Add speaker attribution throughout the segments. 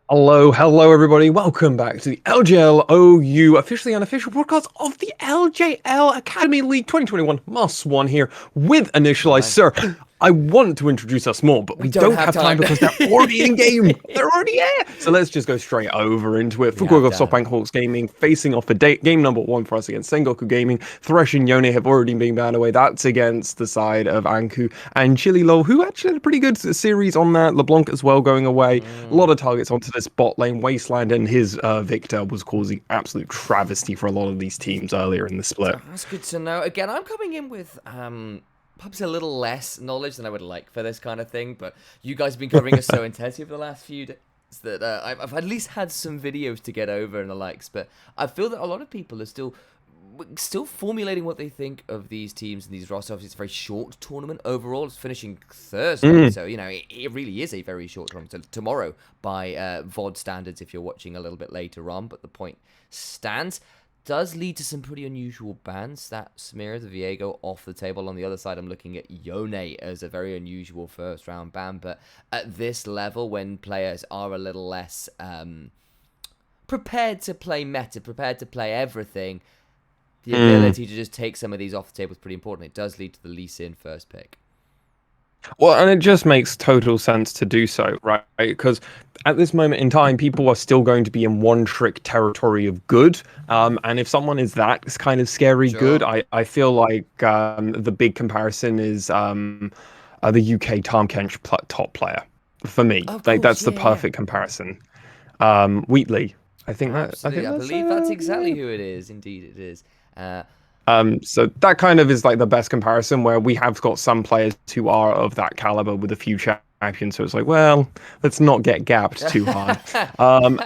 Speaker 1: Hello, everybody. Welcome back to the LJL OU officially unofficial broadcast of the LJL Academy League 2021 Must One here with Initialize.
Speaker 2: Right.
Speaker 1: Sir, I want to introduce us more, but
Speaker 2: We
Speaker 1: we
Speaker 2: don't
Speaker 1: don't
Speaker 2: have
Speaker 1: have time
Speaker 2: time.
Speaker 1: because they're already in game. They're already here. So let's just go straight over into it.
Speaker 2: We have
Speaker 1: Fukuoka
Speaker 2: to have
Speaker 1: Softbank
Speaker 2: it.
Speaker 1: Hawks Gaming facing off for game number one for us against Sengoku Gaming. Thresh and Yone have already been banned away. That's against the side of Anku and Chili Low, who actually had a pretty good series on that. LeBlanc as well going away. A lot of targets onto this bot lane. Wasteland and his Victor was causing absolute travesty for a lot of these teams earlier in the split.
Speaker 2: That's good to know. Again, I'm coming in with perhaps a little less knowledge than I would like for this kind of thing, but you guys have been covering us so intensely over the last few days that I've at least had some videos to get over and the likes. But I feel that a lot of people are still formulating what they think of these teams and these rosters. It's a very short tournament overall. It's finishing Thursday, so it really is a very short tournament. So tomorrow, by VOD standards, if you're watching a little bit later on, but the point stands. Does lead to some pretty unusual bans. That Smear the Viego off the table. On the other side, I'm looking at Yone as a very unusual first round ban. But at this level, when players are a little less prepared to play meta, prepared to play everything, the ability to just take some of these off the table is pretty important. It does lead to the Lee Sin first pick.
Speaker 1: Well, and it just makes total sense to do so, right? Because at this moment in time, people are still going to be in one trick territory of good. And if someone is that kind of scary good,
Speaker 2: Sure.
Speaker 1: I feel like the big comparison is the UK Tom Kench top player for me.
Speaker 2: Of
Speaker 1: Like
Speaker 2: course,
Speaker 1: that's the
Speaker 2: yeah.
Speaker 1: perfect comparison. Wheatley. I
Speaker 2: Absolutely.
Speaker 1: think
Speaker 2: I
Speaker 1: that's
Speaker 2: believe that's
Speaker 1: yeah.
Speaker 2: exactly who it is. Indeed, it is. Uh,
Speaker 1: So that kind of is like the best comparison where we have got some players who are of that caliber with a few champions. So it's like, well, let's not get gapped too hard. Um,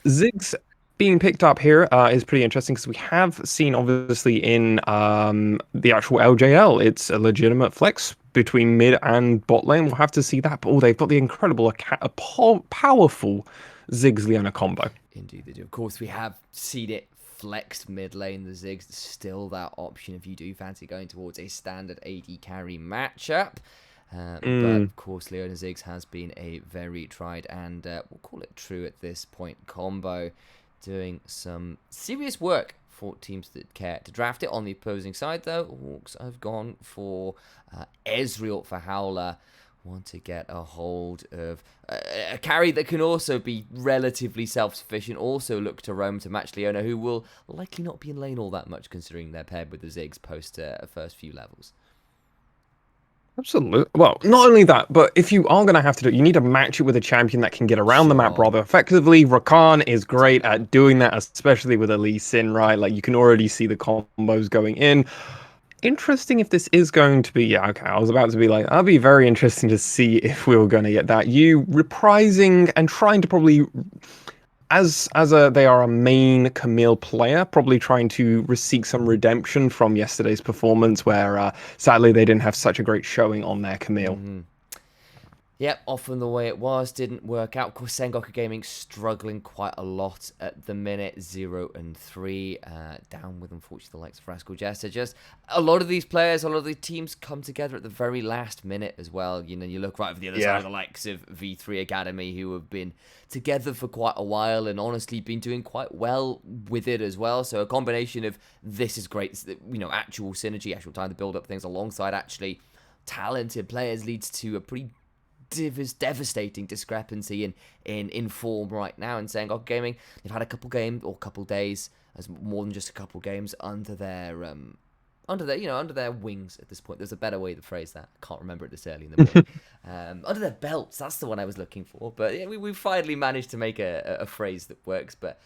Speaker 1: Ziggs being picked up here is pretty interesting because we have seen obviously in the actual LJL, it's a legitimate flex between mid and bot lane. We'll have to see that. But oh, they've got the incredible, powerful Ziggs Leona combo.
Speaker 2: Indeed, they do. Of course, we have seen it flexed mid lane. The Ziggs still that option if you do fancy going towards a standard AD carry matchup. But
Speaker 1: Mm.
Speaker 2: of course, Leona Ziggs has been a very tried and we'll call it true at this point combo, doing some serious work for teams that care to draft it. On the opposing side, though, Hawks have gone for Ezreal for Howler. Want to get a hold of a carry that can also be relatively self-sufficient. Also look to roam to match Leona, who will likely not be in lane all that much considering they're paired with the Ziggs post first few levels.
Speaker 1: Absolutely. Well, not only that, but if you are going to have to do it, you need to match it with a champion that can get around the map
Speaker 2: Sure.
Speaker 1: rather effectively. Rakan is great at doing that, especially with Lee Sin, right? Like you can already see the combos going in. Interesting if this is going to be, yeah, okay. I was about to be like, that'd be very interesting to see if we were going to get that. You reprising and trying to probably they are a main Camille player, probably trying to seek some redemption from yesterday's performance, where sadly they didn't have such a great showing on their Camille.
Speaker 2: Yep, often the way it was didn't work out. Of course, Sengoku Gaming struggling quite a lot at the minute, 0-3, down with unfortunately the likes of Rascal Jester. Just a lot of these players, a lot of the teams come together at the very last minute as well. You know, you look right over the other side
Speaker 1: Yeah.
Speaker 2: of the likes of V3 Academy, who have been together for quite a while and honestly been doing quite well with it as well. So a combination of this is great, you know, actual synergy, actual time to build up things alongside actually talented players leads to a pretty devastating discrepancy in form right now in Sengoku Gaming. They've had a couple games or couple days, as more than just a couple games under their under their wings at this point. There's a better way to phrase that. I can't remember it this early in the morning. Under their belts, that's the one I was looking for. But yeah, we finally managed to make a phrase that works. But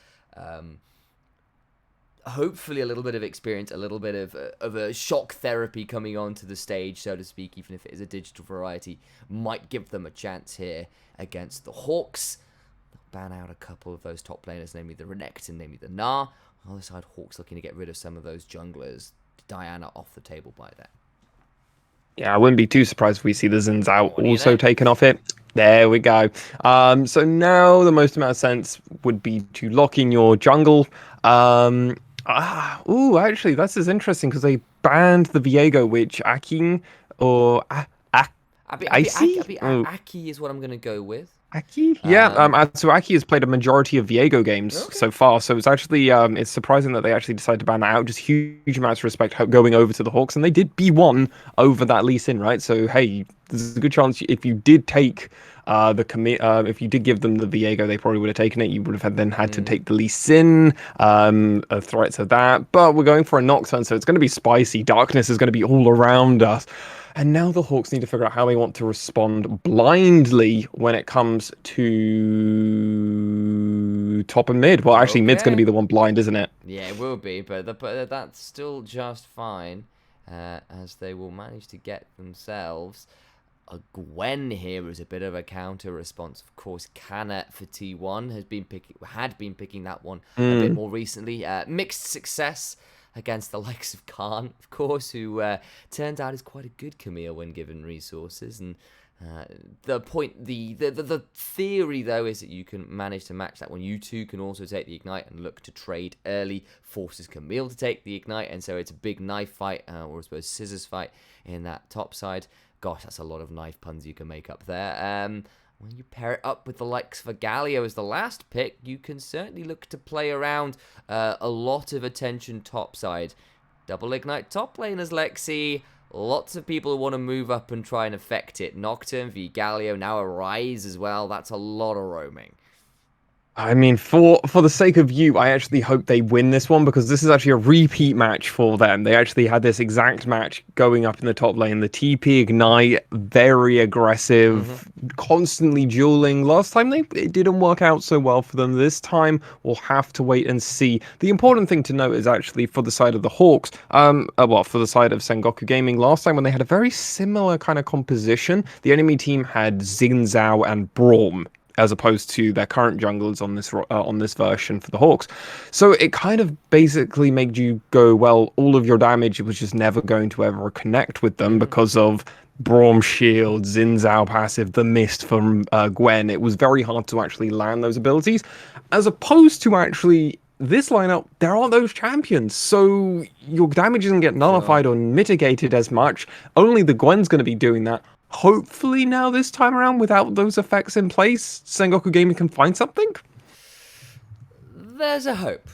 Speaker 2: hopefully a little bit of experience, a little bit of a shock therapy coming onto the stage, so to speak, even if it is a digital variety, might give them a chance here against the Hawks. They'll ban out a couple of those top laners, namely the Renekton, namely the Gnar. On the other side, Hawks looking to get rid of some of those junglers. Diana off the table by then.
Speaker 1: Yeah, I wouldn't be too surprised if we see the Zins out
Speaker 2: What do you
Speaker 1: also
Speaker 2: know?
Speaker 1: taken off it. There we go. So now the most amount of sense would be to lock in your jungle. Actually, this is interesting because they banned the Viego, which Akin or
Speaker 2: Abi, Abi, Aki,
Speaker 1: Icy?
Speaker 2: Abi,
Speaker 1: Oh,
Speaker 2: Aki is what I'm going to go with.
Speaker 1: Aki? Yeah,
Speaker 2: Um,
Speaker 1: Atsuaki has played a majority of Viego games
Speaker 2: okay.
Speaker 1: so far, so it's actually it's surprising that they actually decided to ban that out. Just huge amounts of respect going over to the Hawks, and they did B1 over that Lee Sin, right? So hey, there's a good chance if you did take if you did give them the Viego, they probably would have taken it. You would have then had to
Speaker 2: Mm.
Speaker 1: take the Lee Sin, threats of that. But we're going for a Nocturne, so it's going to be spicy. Darkness is going to be all around us. And now the Hawks need to figure out how they want to respond blindly when it comes to top and mid. Well, actually, mid's going to be
Speaker 2: Okay.
Speaker 1: the one blind, isn't it?
Speaker 2: Yeah, it will be, but that's still just fine, as they will manage to get themselves a Gwen here as a bit of a counter response. Of course, Kana for T1 had been picking that one a bit
Speaker 1: Mm.
Speaker 2: more recently. Mixed success against the likes of Khan, of course, who turned out is quite a good Camille when given resources. And the theory though is that you can manage to match that one. You two can also take the ignite and look to trade early, forces Camille to take the ignite, and so it's a big knife fight, or I suppose scissors fight in that top side. Gosh, that's a lot of knife puns you can make up there. When you pair it up with the likes of a Galio as the last pick, you can certainly look to play around a lot of attention topside. Double ignite top lane as Lexi. Lots of people want to move up and try and affect it. Nocturne v Galio, now a Rise as well. That's a lot of roaming.
Speaker 1: I mean, for the sake of you, I actually hope they win this one because this is actually a repeat match for them. They actually had this exact match going up in the top lane. The TP Ignite, very aggressive, constantly dueling. Last time it didn't work out so well for them. This time we'll have to wait and see. The important thing to note is actually for the side of the Hawks, well, for the side of Sengoku Gaming, last time when they had a very similar kind of composition, the enemy team had Xin Zhao and Braum as opposed to their current junglers on this version for the Hawks. So it kind of basically made you go, well, all of your damage was just never going to ever connect with them because of Braum Shield, Xin Zhao passive, the Mist from Gwen. It was very hard to actually land those abilities, as opposed to actually this lineup, there aren't those champions, so your damage doesn't get
Speaker 2: Sure.
Speaker 1: nullified or mitigated as much. Only the Gwen's going to be doing that. Hopefully now this time around, without those effects in place, Sengoku Gaming can find something.
Speaker 2: There's a hope.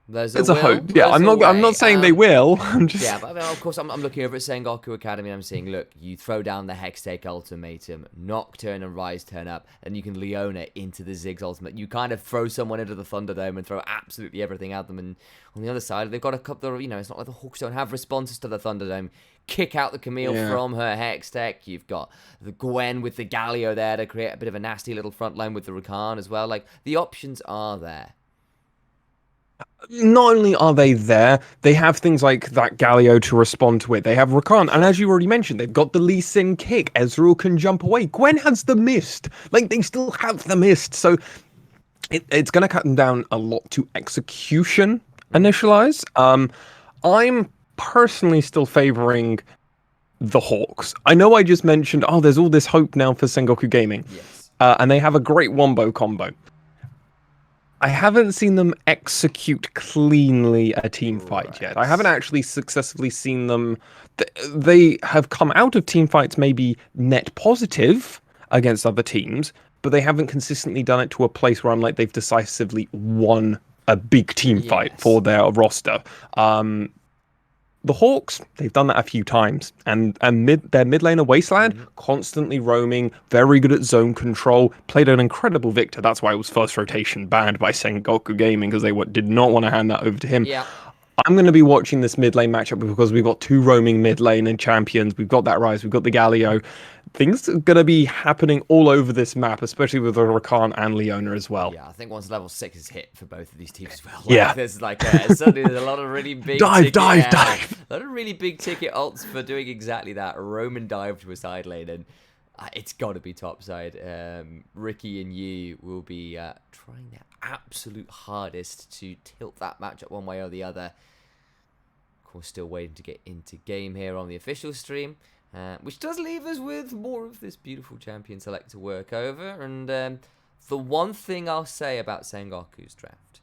Speaker 2: There's a
Speaker 1: There's a
Speaker 2: will.
Speaker 1: hope. Yeah,
Speaker 2: There's a
Speaker 1: I'm not
Speaker 2: way.
Speaker 1: saying they will. I'm
Speaker 2: Yeah,
Speaker 1: just
Speaker 2: but I mean, of course, I'm looking over at Sengoku Academy and I'm seeing, look, you throw down the Hextech Ultimatum, Nocturne and Rise turn up, and you can Leona into the Ziggs Ultimate. You kind of throw someone into the Thunderdome and throw absolutely everything at them. And on the other side, they've got a couple of, it's not like the Hawks don't have responses to the Thunderdome. Kick out the Camille
Speaker 1: yeah.
Speaker 2: from her Hextech. You've got the Gwen with the Galio there to create a bit of a nasty little front line with the Rakan as well. Like, the options are there.
Speaker 1: Not only are they there, they have things like that Galio to respond to it. They have Rakan, and
Speaker 2: Sure.
Speaker 1: as you already mentioned, they've got the Lee Sin kick. Ezreal can jump away. Gwen has the mist. Like they still have the mist, so it's going to cut them down a lot to execution initialize. I'm personally still favoring the Hawks. I know I just mentioned, oh, there's all this hope now for Sengoku Gaming,
Speaker 2: Yes.
Speaker 1: and they have a great wombo combo. I haven't seen them execute cleanly a team fight yet. I haven't
Speaker 2: Right.
Speaker 1: actually successfully seen them. They have come out of team fights maybe net positive against other teams, but they haven't consistently done it to a place where I'm like they've decisively won a big team fight
Speaker 2: Yes.
Speaker 1: for their roster. The Hawks, they've done that a few times, and their mid laner Wasteland, constantly roaming, very good at zone control, played an incredible Victor. That's why it was first rotation banned by Sengoku Gaming because they did not want to hand that over to him.
Speaker 2: Yeah.
Speaker 1: I'm going to be watching this mid lane matchup because we've got two roaming mid lane and champions. We've got that Rise, we've got the Galio. Things are going to be happening all over this map, especially with the Rakan and Leona as well.
Speaker 2: Yeah, I think once level 6 is hit for both of these teams as well.
Speaker 1: Yeah.
Speaker 2: There's suddenly there's a lot of really big
Speaker 1: Dive.
Speaker 2: A lot of really big ticket ults for doing exactly that. Roman dive to a side lane, and it's got to be topside. Ricky and you will be trying their absolute hardest to tilt that matchup one way or the other. Of course, still waiting to get into game here on the official stream. Which does leave us with more of this beautiful champion select to work over. And the one thing I'll say about Sengoku's draft,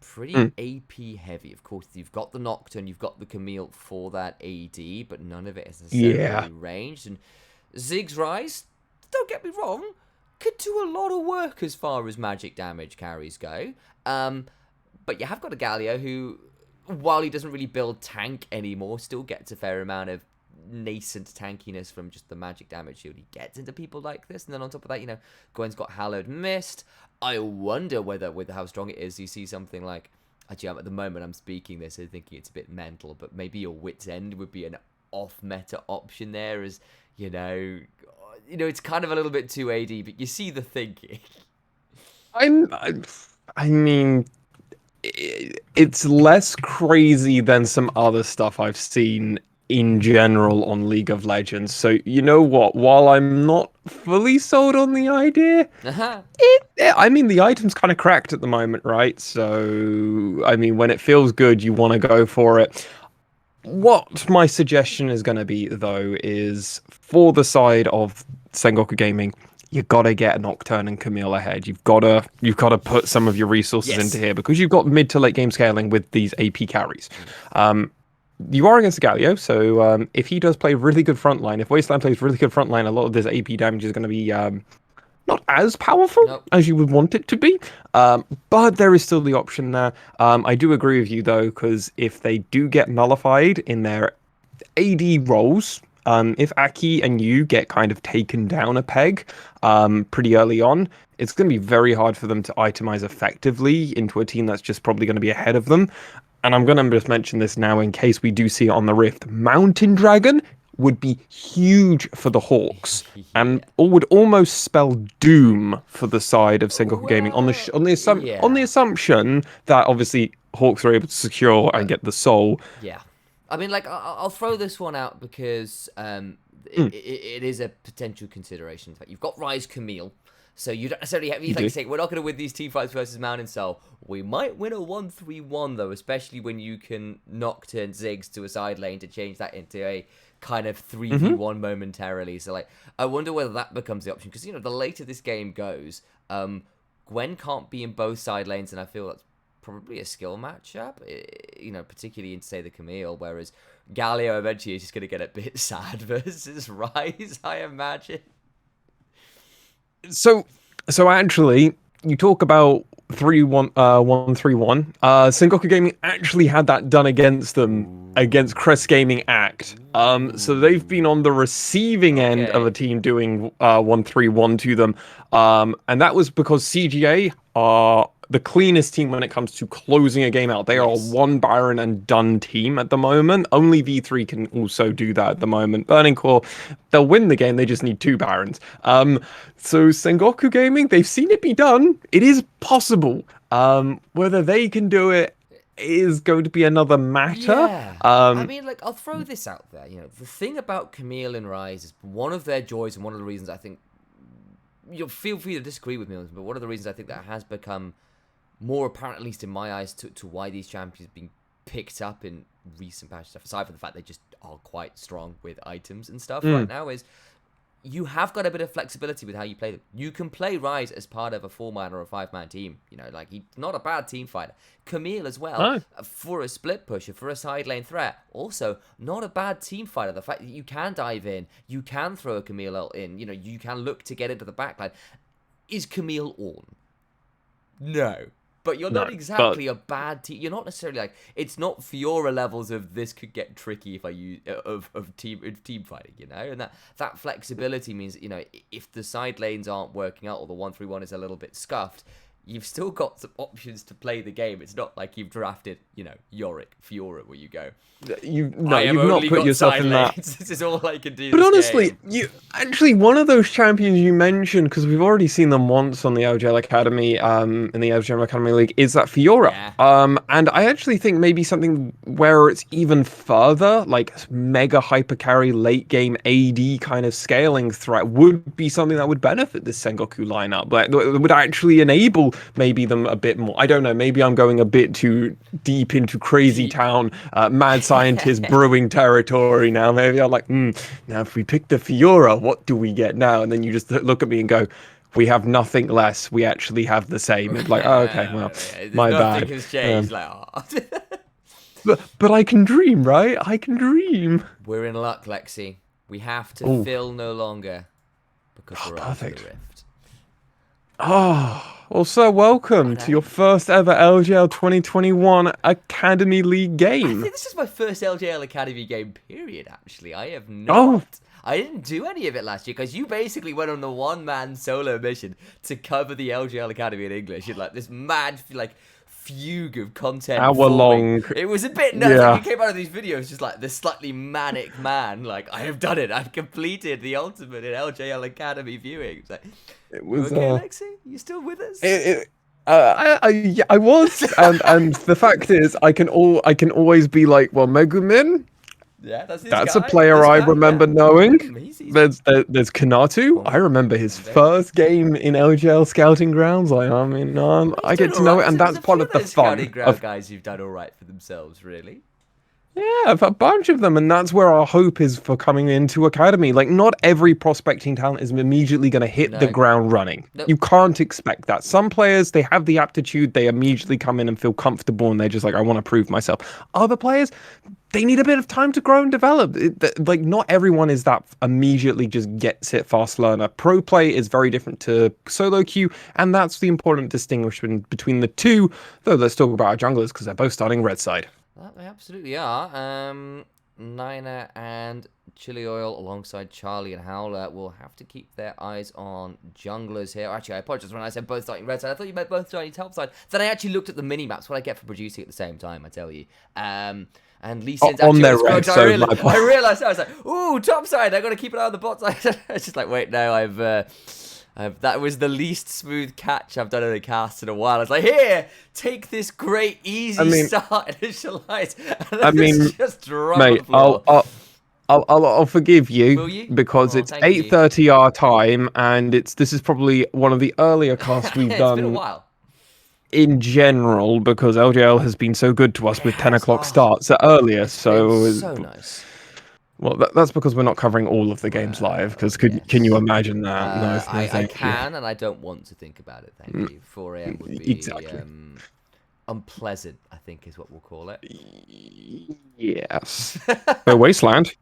Speaker 2: pretty AP heavy. Of course, you've got the Nocturne, you've got the Camille for that AD, but none of it is necessarily
Speaker 1: Yeah.
Speaker 2: ranged. And Ziggs Rise, don't get me wrong, could do a lot of work as far as magic damage carries go. But you have got a Galio who, while he doesn't really build tank anymore, still gets a fair amount of nascent tankiness from just the magic damage shield he gets into people like this. And then on top of that, you know, Gwen's got Hallowed Mist. I wonder whether, with how strong it is, you see something like, actually, at the moment I'm speaking this and thinking it's a bit mental, but maybe your Wit's End would be an off-meta option there, as, you know, it's kind of a little bit too AD, but you see the thinking.
Speaker 1: I mean, it's less crazy than some other stuff I've seen in general on League of Legends. So you know what? While I'm not fully sold on the idea, I mean, the item's kind of cracked at the moment, right? So I mean, when it feels good, you want to go for it. What my suggestion is going to be, though, is for the side of Sengoku Gaming, you gotta get Nocturne and Camille ahead. You've gotta put some of your resources into here because you've got mid to late game scaling with these AP carries. You are against Galio, so if he does play really good frontline, if Wasteland plays really good frontline, a lot of this AP damage is going to be not as powerful as you would want it to be, but there is still the option there. I do agree with you, though, because if they do get nullified in their AD roles, if Aki and you get kind of taken down a peg pretty early on, it's going to be very hard for them to itemize effectively into a team that's just probably going to be ahead of them. And I'm going to just mention this now in case we do see it on the Rift. Mountain Dragon would be huge for the Hawks and would almost spell doom for the side of Sengoku Gaming on the assumption that obviously Hawks are able to secure and get the soul.
Speaker 2: Yeah. I mean, like, I'll throw this one out because it is a potential consideration. In fact, you've got Rise Camille, so you don't necessarily have to say, we're not going to win these team fights versus Mountain Soul. We might win a 1-3-1, though, especially when you can Nocturne Ziggs to a side lane to change that into a kind of 3v1 momentarily. So, like, I wonder whether that becomes the option. Because, you know, the later this game goes, Gwen can't be in both side lanes, and I feel that's probably a skill matchup, you know, particularly in, say, the Camille, whereas Galio eventually is just going to get a bit sad versus Rise, I imagine.
Speaker 1: So actually, you talk about 1-3-1. Sengoku Gaming actually had that done against them against Crest Gaming Act. So they've been on the receiving end of a team doing 1-3-1 to them. And that was because CGA are the cleanest team when it comes to closing a game out. They are a one Baron and done team at the moment. Only V3 can also do that at the moment. Burning Core, they'll win the game. They just need 2 Barons. So Sengoku Gaming, they've seen it be done. It is possible. Whether they can do it is going to be another matter.
Speaker 2: Yeah. I mean, like, I'll throw this out there. You know, the thing about Camille and Rise is one of their joys and one of the reasons I think, you'll feel free to disagree with me on this, but one of the reasons I think that has become more apparent, at least in my eyes, to why these champions have been picked up in recent patch stuff, aside from the fact they just are quite strong with items and stuff right now, is you have got a bit of flexibility with how you play them. You can play Rise as part of a 4-man or a 5-man team. You know, like, he's not a bad team fighter. Camille as well, for a split pusher, for a side lane threat. Also, not a bad team fighter. The fact that you can dive in, you can throw a Camille ult in, you know, you can look to get into the backline. Is Camille on? No. But you're not exactly a bad team. You're not necessarily like, it's not Fiora levels of this could get tricky if I use of team fighting, you know. And that flexibility means that, you know, if the side lanes aren't working out or the 1-3-1 is a little bit scuffed, you've still got some options to play the game. It's not like you've drafted, you know, Yorick, Fiora, where you go,
Speaker 1: you've not put yourself in that.
Speaker 2: This is all I can do.
Speaker 1: But honestly, one of those champions you mentioned, because we've already seen them once on the LJL Academy, in the LJL Academy League, is that Fiora. Yeah. And I actually think maybe something where it's even further, like mega hyper carry late game AD kind of scaling threat would be something that would benefit this Sengoku lineup. Like, it would actually enable maybe them a bit more. I don't know, maybe I'm going a bit too deep into crazy town, mad scientist brewing territory now. Maybe I'm like, now if we pick the Fiora, what do we get now? And then you just look at me and go, we have nothing less. We actually have the same. It's like, oh, okay, well, my bad.
Speaker 2: Nothing has changed.
Speaker 1: But I can dream, right? I can dream.
Speaker 2: We're in luck, Lexi. We have to fill no longer because we're on the Rift.
Speaker 1: Oh, well, sir,
Speaker 2: I
Speaker 1: welcome to your
Speaker 2: know.
Speaker 1: first ever LJL 2021 Academy League
Speaker 2: I
Speaker 1: game.
Speaker 2: think this is my first LJL Academy game, period, actually. I have
Speaker 1: Oh,
Speaker 2: not. I didn't do any of it last year because you basically went on a one-man solo mission to cover the LJL Academy in English in like this mad, like, fugue of content
Speaker 1: hour
Speaker 2: forming.
Speaker 1: long.
Speaker 2: It was a bit nuts. Like, you
Speaker 1: Yeah,
Speaker 2: came out of these videos just like this slightly manic man. Like, I have done it. I've completed the ultimate in LJL Academy viewing. It's like,
Speaker 1: it
Speaker 2: you
Speaker 1: was.
Speaker 2: okay, Lexi? You still with us?
Speaker 1: It, yeah, I was, and the fact is, I can always be like, well, Megumin,
Speaker 2: Yeah, that's this
Speaker 1: that's a
Speaker 2: guy.
Speaker 1: player
Speaker 2: This
Speaker 1: I
Speaker 2: guy, yeah.
Speaker 1: remember knowing.
Speaker 2: He's
Speaker 1: There's Kanatu. I
Speaker 2: oh,
Speaker 1: remember his
Speaker 2: very.
Speaker 1: first game in LGL Scouting Grounds. I mean,
Speaker 2: He's
Speaker 1: I
Speaker 2: done
Speaker 1: get
Speaker 2: all
Speaker 1: to know
Speaker 2: right.
Speaker 1: it, and
Speaker 2: There's
Speaker 1: that's
Speaker 2: a
Speaker 1: part
Speaker 2: few
Speaker 1: of
Speaker 2: of
Speaker 1: the
Speaker 2: those scouting
Speaker 1: fun
Speaker 2: ground
Speaker 1: of.
Speaker 2: guys who've done all right for themselves, really.
Speaker 1: Yeah, a bunch of them, and that's where our hope is for coming into Academy. Like, not every prospecting talent is immediately going to hit the
Speaker 2: No,
Speaker 1: ground running.
Speaker 2: nope.
Speaker 1: You can't expect that. Some players, they have the aptitude, they immediately come in and feel comfortable, and they're just like, I want to prove myself. Other players, they need a bit of time to grow and develop. Like, not everyone is that immediately just gets it fast learner. Pro play is very different to solo queue, and that's the important distinction between the two. Though let's talk about our junglers because they're both starting red side.
Speaker 2: Well, they absolutely are. Nina and Chili Oil alongside Charlie and Howler will have to keep their eyes on junglers here. Actually, I apologize when I said both starting red side. I thought you meant both starting top side. Then I actually looked at the mini-maps. What I get for producing at the same time, I tell you. And Lee Sin's
Speaker 1: On
Speaker 2: actually
Speaker 1: their
Speaker 2: on the
Speaker 1: red,
Speaker 2: squad,
Speaker 1: so
Speaker 2: I realized I was like, ooh, top side. I got to keep an eye on the bot side. It's just like, wait, no, that was the least smooth catch I've done in a cast in a while. I was like, here, take this great easy start, initialize, and
Speaker 1: I
Speaker 2: then
Speaker 1: mean,
Speaker 2: it's just drop on
Speaker 1: mate,
Speaker 2: the floor.
Speaker 1: I'll forgive
Speaker 2: Will
Speaker 1: you
Speaker 2: you?
Speaker 1: because
Speaker 2: Oh,
Speaker 1: it's
Speaker 2: thank you.
Speaker 1: 8:30 our time, and this is probably one of the earlier casts we've
Speaker 2: It's been a
Speaker 1: done
Speaker 2: while.
Speaker 1: in general because LJL has been so good to us with 10
Speaker 2: Yes.
Speaker 1: o'clock
Speaker 2: Oh,
Speaker 1: starts earlier.
Speaker 2: it's been
Speaker 1: So,
Speaker 2: so nice.
Speaker 1: well, that's because we're not covering all of the games live.
Speaker 2: Well,
Speaker 1: Because can you
Speaker 2: yes.
Speaker 1: imagine that? No, no,
Speaker 2: I
Speaker 1: thank you.
Speaker 2: can, and I don't want to think about it. Thank
Speaker 1: Mm,
Speaker 2: you. 4 a.m. would be
Speaker 1: exactly.
Speaker 2: unpleasant, I think is what we'll call it.
Speaker 1: Yes. So Wasteland.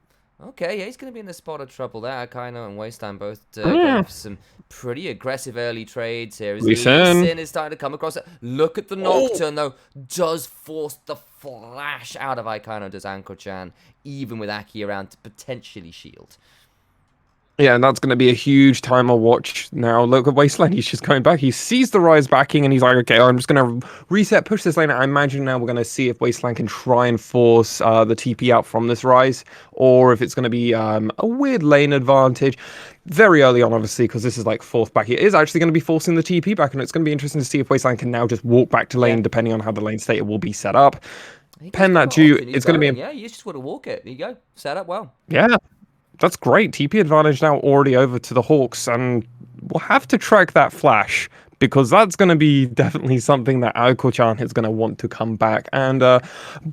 Speaker 2: Okay, yeah, he's going to be in the spot of trouble there. Akaino and Wasteland both
Speaker 1: Yeah.
Speaker 2: going for some pretty aggressive early trades here. As Lee
Speaker 1: Listen.
Speaker 2: Sin is starting to come across it. Look at the Nocturne, though. Does force the flash out of Akaino, does Anko-chan, even with Aki around to potentially shield.
Speaker 1: Yeah, and that's going to be a huge timer watch now. Look at Wasteland. He's just going back. He sees the Rise backing and he's like, okay, I'm just going to reset, push this lane. I imagine now we're going to see if Wasteland can try and force the TP out from this Rise or if it's going to be a weird lane advantage. Very early on, obviously, because this is like fourth back. It is actually going to be forcing the TP back and it's going to be interesting to see if Wasteland can now just walk back to lane
Speaker 2: Yeah.
Speaker 1: depending on how the lane state will be set up.
Speaker 2: He's
Speaker 1: Pen
Speaker 2: got
Speaker 1: that Jew.
Speaker 2: option. He's
Speaker 1: It's going to be,
Speaker 2: going. Yeah, you just want to walk it. There you go. Set up well.
Speaker 1: yeah. That's great. TP advantage now already over to the Hawks, and we'll have to track that flash because that's going to be definitely something that Aoko-chan is going to want to come back and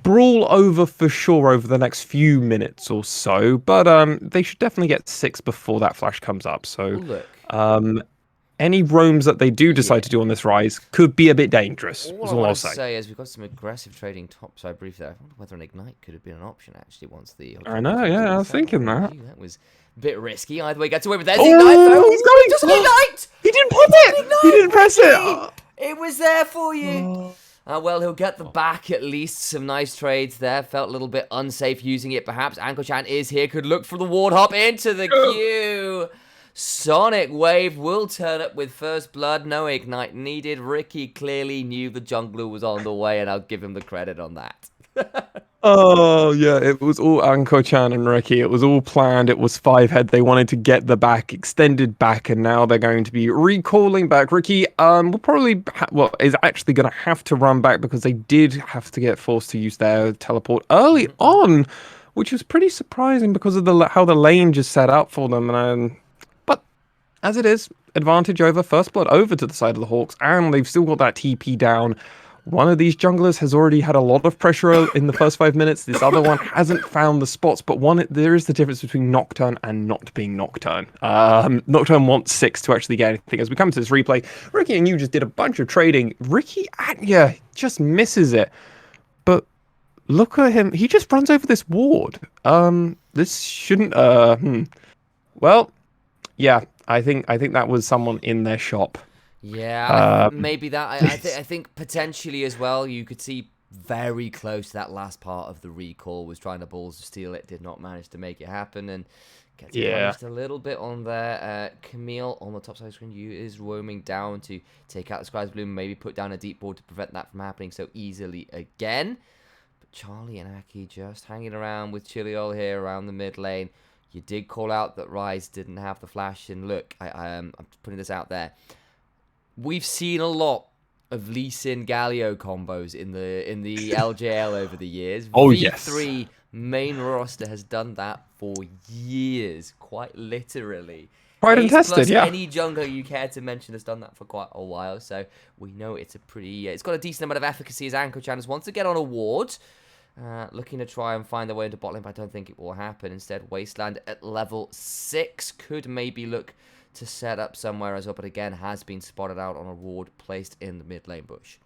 Speaker 1: brawl over for sure over the next few minutes or so. But they should definitely get 6 before that flash comes up. So
Speaker 2: Well, look.
Speaker 1: any roams that they do decide to do on this Rise could be a bit dangerous. Is
Speaker 2: All I
Speaker 1: all I'll
Speaker 2: want to
Speaker 1: say.
Speaker 2: say is we've got some aggressive trading topside brief there. I wonder whether an Ignite could have been an option, actually, once the...
Speaker 1: I know, yeah, I was thinking that.
Speaker 2: That was a bit risky. Either way, gets away with that.
Speaker 1: Oh,
Speaker 2: Ignite, though!
Speaker 1: he's
Speaker 2: Ooh,
Speaker 1: going!
Speaker 2: just an Ignite!
Speaker 1: He didn't put it! He didn't press it!
Speaker 2: It was there for you! Well, he'll get the back at least. Some nice trades there. Felt a little bit unsafe using it, perhaps. Anko-chan is here. Could look for the ward hop into the queue. Sonic Wave will turn up with first blood. No Ignite needed. Ricky clearly knew the jungler was on the way, and I'll give him the credit on that.
Speaker 1: Oh, yeah, it was all Anko-chan and Ricky. It was all planned. It was 5-head. They wanted to get the back, extended back, and now they're going to be recalling back. Ricky will probably, is actually going to have to run back because they did have to get forced to use their teleport early on, which was pretty surprising because of how the lane just set up for them. But as it is, advantage over first blood over to the side of the Hawks, and they've still got that TP down. One of these junglers has already had a lot of pressure in the first 5 minutes. This other one hasn't found the spots, but there is the difference between Nocturne and not being Nocturne. Nocturne wants 6 to actually get anything. As we come to this replay, Ricky and you just did a bunch of trading. Ricky, yeah, just misses it. But look at him. He just runs over this ward. This shouldn't, Well, yeah, I think that was someone in their shop.
Speaker 2: Yeah,
Speaker 1: Um,
Speaker 2: maybe that. I think potentially as well. You could see very close to that last part of the recall was trying to balls to steal it, did not manage to make it happen, and gets
Speaker 1: yeah.
Speaker 2: punished a little bit on there. Camille on the top side of the screen, you is roaming down to take out the Sky's Bloom, maybe put down a deep ball to prevent that from happening so easily again. But Charlie and Aki just hanging around with Chiliol here around the mid lane. You did call out that Rise didn't have the flash, and look, I'm putting this out there. We've seen a lot of Lee Sin Galio combos in the LJL over the years.
Speaker 1: Oh, yes.
Speaker 2: V3 main roster has done that for years, quite literally.
Speaker 1: Tried and
Speaker 2: Ace
Speaker 1: tested,
Speaker 2: plus
Speaker 1: yeah.
Speaker 2: any jungler you care to mention has done that for quite a while, so we know it's a pretty... it's got a decent amount of efficacy as Anko-chan has wants to get on a ward. Looking to try and find their way into bot lane, but I don't think it will happen. Instead, Wasteland at level 6 could maybe look to set up somewhere as well, but again, has been spotted out on a ward placed in the mid lane bush.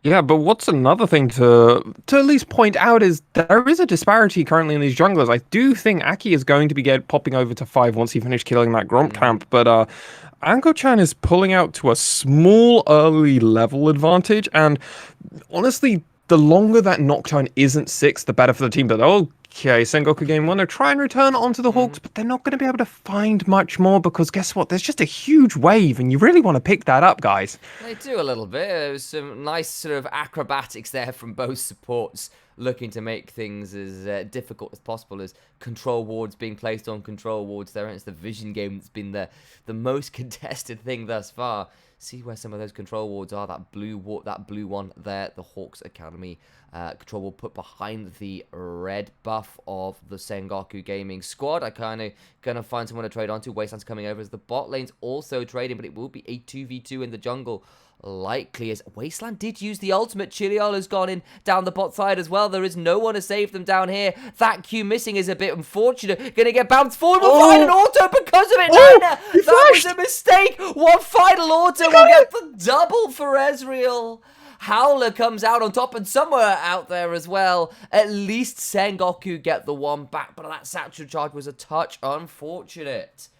Speaker 1: Yeah, but what's another thing to at least point out is there is a disparity currently in these junglers. I do think Aki is going to be popping over to 5 once he finishes killing that Gromp camp, but Anko-chan is pulling out to a small early level advantage, and honestly, the longer that Nocturne isn't 6, the better for the team. But okay, Sengoku game 1, they'll try and return onto the Hawks, but they're not going to be able to find much more because guess what? There's just a huge wave, and you really want to pick that up, guys.
Speaker 2: They do a little bit. There was some nice sort of acrobatics there from both supports, looking to make things as difficult as possible as control wards being placed on control wards there. And it's the vision game that's been the most contested thing thus far. See where some of those control wards are. That blue one there, the Hawks Academy control ward put behind the red buff of the Sengoku Gaming squad. I kind of gonna find someone to trade onto. Wasteland's coming over as the bot lane's also trading, but it will be a 2v2 in the jungle. Likely as Wasteland did use the ultimate. Chiliol has gone in down the bot side as well. There is no one to save them down here. That Q missing is a bit unfortunate. Gonna get bounced forward. We'll find an auto because of it. Nina, that was a mistake. One final auto will get the double for Ezreal. Howler comes out on top, and somewhere out there as well. At least Sengoku get the one back, but that satchel charge was a touch unfortunate.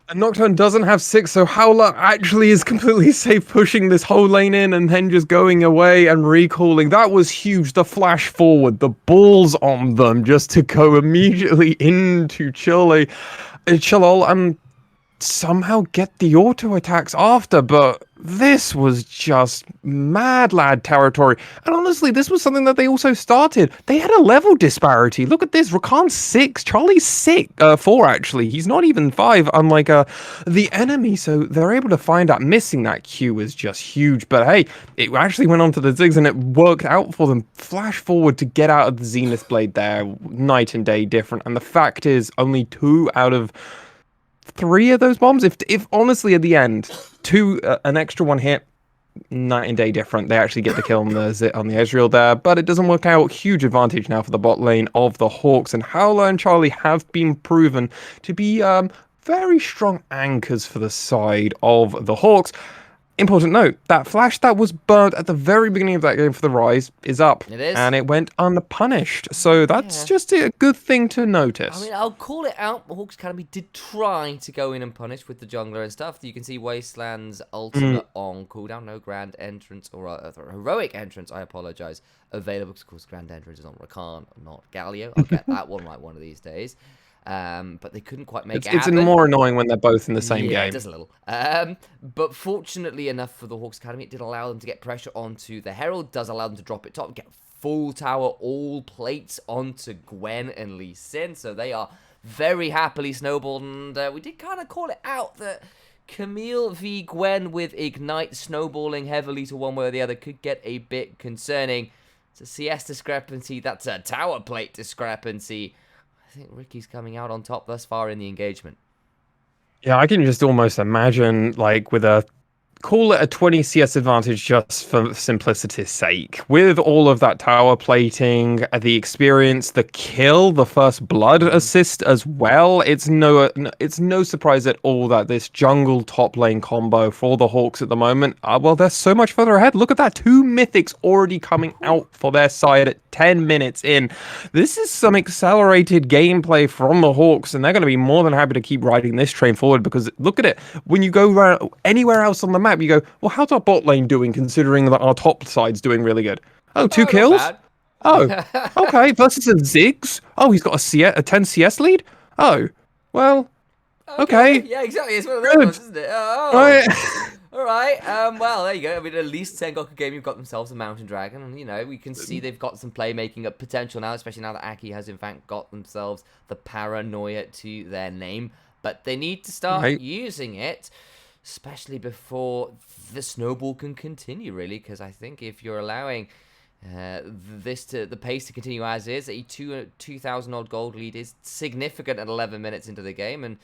Speaker 1: And Nocturne doesn't have 6, so Howler actually is completely safe pushing this whole lane in and then just going away and recalling. That was huge. The flash forward, the balls on them just to go immediately into Chilol and somehow get the auto attacks after, but this was just mad lad territory. And honestly, this was something that they also started. They had a level disparity. Look at this. Rakan's 6, Charlie's 4 actually. He's not even 5, unlike the enemy. So they're able to find out missing that Q is just huge. But hey, it actually went on to the Ziggs and it worked out for them. Flash forward to get out of the Zenith Blade there. Night and day different. And the fact is, only 2 out of 3 of those bombs, if honestly at the end, 2 an extra 1 hit, night and day different. They actually get the kill on the Ezreal there, but it doesn't work out. Huge advantage now for the bot lane of the Hawks, and Howler and Charlie have been proven to be very strong anchors for the side of the Hawks. Important note, that flash that was burnt at the very beginning of that game for the Rise is up.
Speaker 2: It is.
Speaker 1: And it went unpunished. So that's just a good thing to notice.
Speaker 2: I mean, I'll call it out. Hawks Academy did try to go in and punish with the jungler and stuff. You can see Wasteland's ultimate on cooldown. No grand entrance or heroic entrance, I apologize, available. Because, of course, grand entrance is on Rakan, not Galio. I'll get that one right one of these days. But they couldn't quite make it happen.
Speaker 1: It's more annoying when they're both in the same game.
Speaker 2: Yeah, it does a little. But fortunately enough for the Hawks Academy, it did allow them to get pressure onto the Herald. Does allow them to drop it top, get full tower, all plates onto Gwen and Lee Sin. So they are very happily snowballed. And we did kind of call it out that Camille v Gwen with Ignite snowballing heavily to one way or the other could get a bit concerning. It's a CS discrepancy. That's a tower plate discrepancy. I think Ricky's coming out on top thus far in the engagement.
Speaker 1: Yeah, I can just almost imagine, like, with a call it a 20 CS advantage just for simplicity's sake. With all of that tower plating, the experience, the kill, the first blood assist as well, it's no surprise at all that this jungle top lane combo for the Hawks at the moment, well, they're so much further ahead. Look at that, 2 mythics already coming out for their side at 10 minutes in. This is some accelerated gameplay from the Hawks, and they're going to be more than happy to keep riding this train forward, because look at it, when you go around anywhere else on the map, you go, well, how's our bot lane doing considering that our top side's doing really good? Oh, 2
Speaker 2: Oh, not
Speaker 1: kills?
Speaker 2: bad.
Speaker 1: Oh, okay, versus a Ziggs? Oh, he's got a 10 CS lead? Oh, well, okay.
Speaker 2: Yeah, exactly. It's one of those
Speaker 1: Good.
Speaker 2: ones, isn't it? Oh.
Speaker 1: Right.
Speaker 2: All right. Well, there you go. I mean, at least Sengoku game, you've got themselves a Mountain Dragon, and you know we can see they've got some playmaking up potential now, especially now that Aki has in fact got themselves the Paranoia to their name. But they need to start using it, especially before the snowball can continue, really, because I think if you're allowing the pace to continue as is, a 2,000 odd gold lead is significant at 11 minutes into the game, and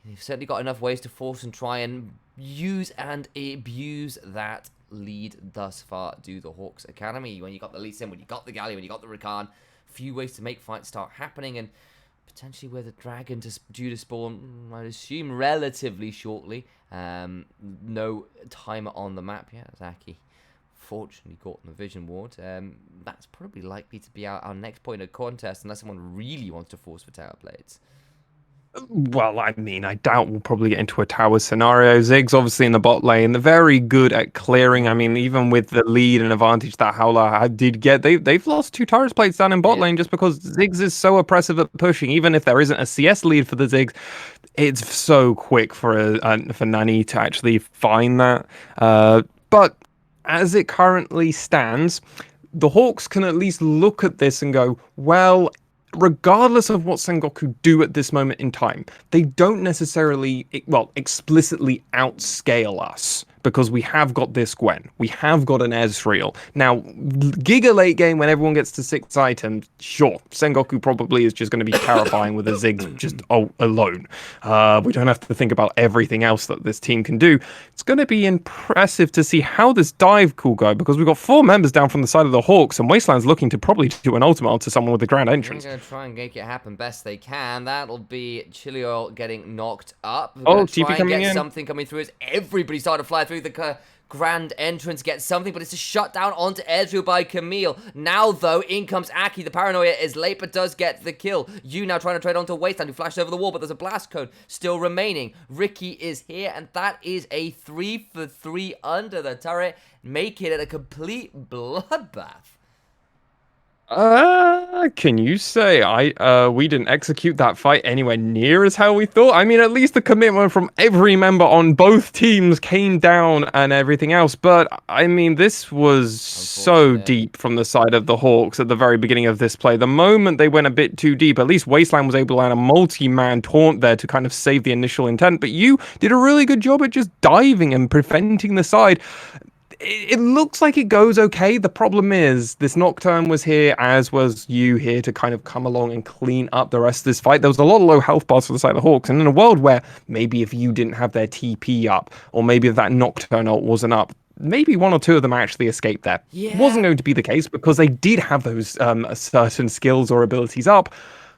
Speaker 2: you've certainly got enough ways to force and try and use and abuse that lead thus far. Do the Hawks Academy, when you got the Lee Sin, when you got the Galio, when you got the Rakan, few ways to make fights start happening, and potentially with a dragon due to spawn, I'd assume relatively shortly. No timer on the map yet. Zaki fortunately caught in the vision ward. That's probably likely to be our next point of contest, unless someone really wants to force for tower plates.
Speaker 1: Well, I mean, I doubt we'll probably get into a tower scenario. Ziggs obviously in the bot lane. They're very good at clearing. I mean, even with the lead and advantage that Howler did get, they've lost 2 turret plates down in bot lane just because Ziggs is so oppressive at pushing. Even if there isn't a CS lead for the Ziggs, it's so quick for Nani to actually find that. But as it currently stands, the Hawks can at least look at this and go, well, regardless of what Sengoku do at this moment in time, they don't necessarily, well, explicitly outscale us, because we have got this Gwen, we have got an Ezreal. Now, Giga late game when everyone gets to 6 items, sure, Sengoku probably is just going to be terrifying with a Ziggs just alone. We don't have to think about everything else that this team can do. It's going to be impressive to see how this dive could go, because we've got 4 members down from the side of the Hawks, and Wasteland's looking to probably do an ultimate onto someone with a grand entrance.
Speaker 2: They're going to try and make it happen best they can. That'll be Chili Oil getting knocked up.
Speaker 1: Oh,
Speaker 2: TP
Speaker 1: TP coming in.
Speaker 2: Something coming through as everybody started to fly through the grand entrance, get something, but it's a shut down onto Ezreal by Camille. Now, though, in comes Aki. The Paranoia is late, but does get the kill. You now trying to trade onto Wasteland, who flashed over the wall, but there's a blast cone still remaining. Ricky is here, and that is a 3 for 3 under the turret. Make it a complete bloodbath.
Speaker 1: Can you say we didn't execute that fight anywhere near as how we thought? I mean, at least the commitment from every member on both teams came down and everything else. But I mean, this was so deep from the side of the Hawks at the very beginning of this play. The moment they went a bit too deep, at least Wasteland was able to land a multi-man taunt there to kind of save the initial intent. But you did a really good job at just diving and preventing the side. It looks like it goes okay. The problem is this Nocturne was here, as was you here, to kind of come along and clean up the rest of this fight. There was a lot of low health bars for the side of the Hawks, and in a world where maybe if you didn't have their TP up, or maybe if that Nocturne ult wasn't up, maybe 1 or 2 of them actually escaped there.
Speaker 2: Yeah.
Speaker 1: It wasn't going to be the case because they did have those certain skills or abilities up.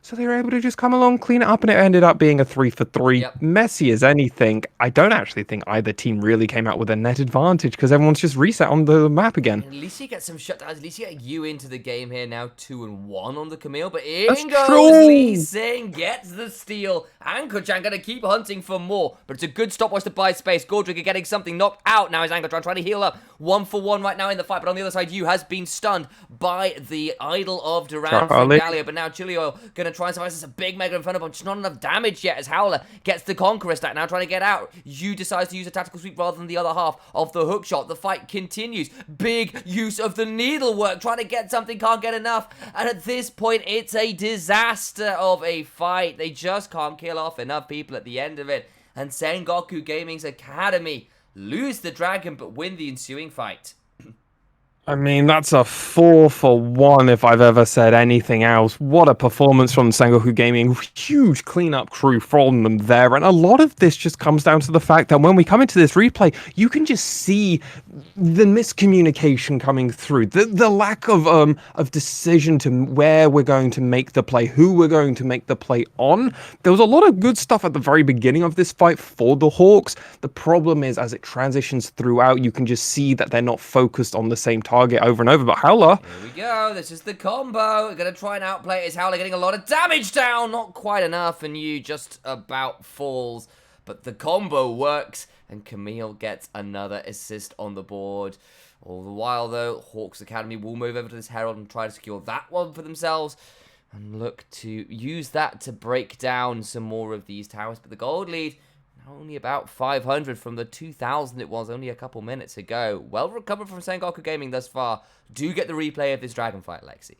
Speaker 1: So they were able to just come along, clean it up, and it ended up being a 3 for 3.
Speaker 2: Yep.
Speaker 1: Messy as anything. I don't actually think either team really came out with a net advantage because everyone's just reset on the map again.
Speaker 2: At least you get some shutdowns. At least you get you into the game here now, 2-1 on the Camille. But in goes Lee Sin, gets the steal. Anchor-chan going to keep hunting for more. But it's a good stopwatch to buy space. Gordrick getting something knocked out. Now is Anchor-chan trying to heal up. 1 for 1 right now in the fight. But on the other side, you has been stunned by the Idol of Duran from Galio. But now Chili Oil going to try and survive. This is a big mega inferno, but just not enough damage yet as Howler gets the Conqueror stack, now trying to get out. You decides to use a tactical sweep rather than the other half of the hook shot. The fight continues. Big use of the needlework, trying to get something, can't get enough. And at this point, it's a disaster of a fight. They just can't kill off enough people at the end of it. And Sengoku Gaming's Academy lose the dragon, but win the ensuing fight.
Speaker 1: I mean, that's a 4 for 1 if I've ever said anything else. What a performance from Sengoku Gaming. Huge cleanup crew from them there. And a lot of this just comes down to the fact that when we come into this replay, you can just see the miscommunication coming through, the lack of decision to where we're going to make the play, who we're going to make the play on. There was a lot of good stuff at the very beginning of this fight for the Hawks. The problem is, as it transitions throughout, you can just see that they're not focused on the same target over and over. But Howler,
Speaker 2: Here we go. This is the combo. We're going to try and outplay it. Is Howler getting a lot of damage down? Not quite enough, and you just about falls. But the combo works, and Camille gets another assist on the board. All the while, though, Hawks Academy will move over to this Herald and try to secure that one for themselves and look to use that to break down some more of these towers. But the gold lead, only about 500 from the 2,000 it was only a couple minutes ago. Well recovered from Sengoku Gaming thus far. Do get the replay of this dragon fight, Lexi.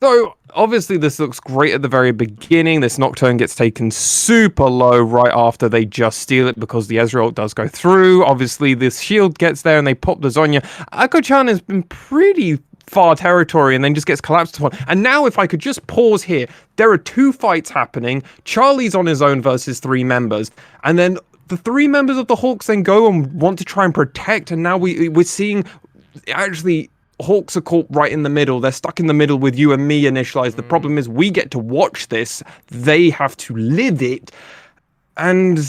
Speaker 1: so obviously this looks great at the very beginning. This Nocturne gets taken super low right after they just steal it because the Ezreal does go through. Obviously this shield gets there and they pop the Zonya. Ako-chan has been pretty far territory and then just gets collapsed upon. And now if I could just pause here, there are 2 fights happening. Charlie's on his own versus 3 members. And then the 3 members of the Hawks then go and want to try and protect. And now we're seeing actually Hawks are caught right in the middle. They're stuck in the middle with you and me initialized. The problem is we get to watch this. They have to live it. And,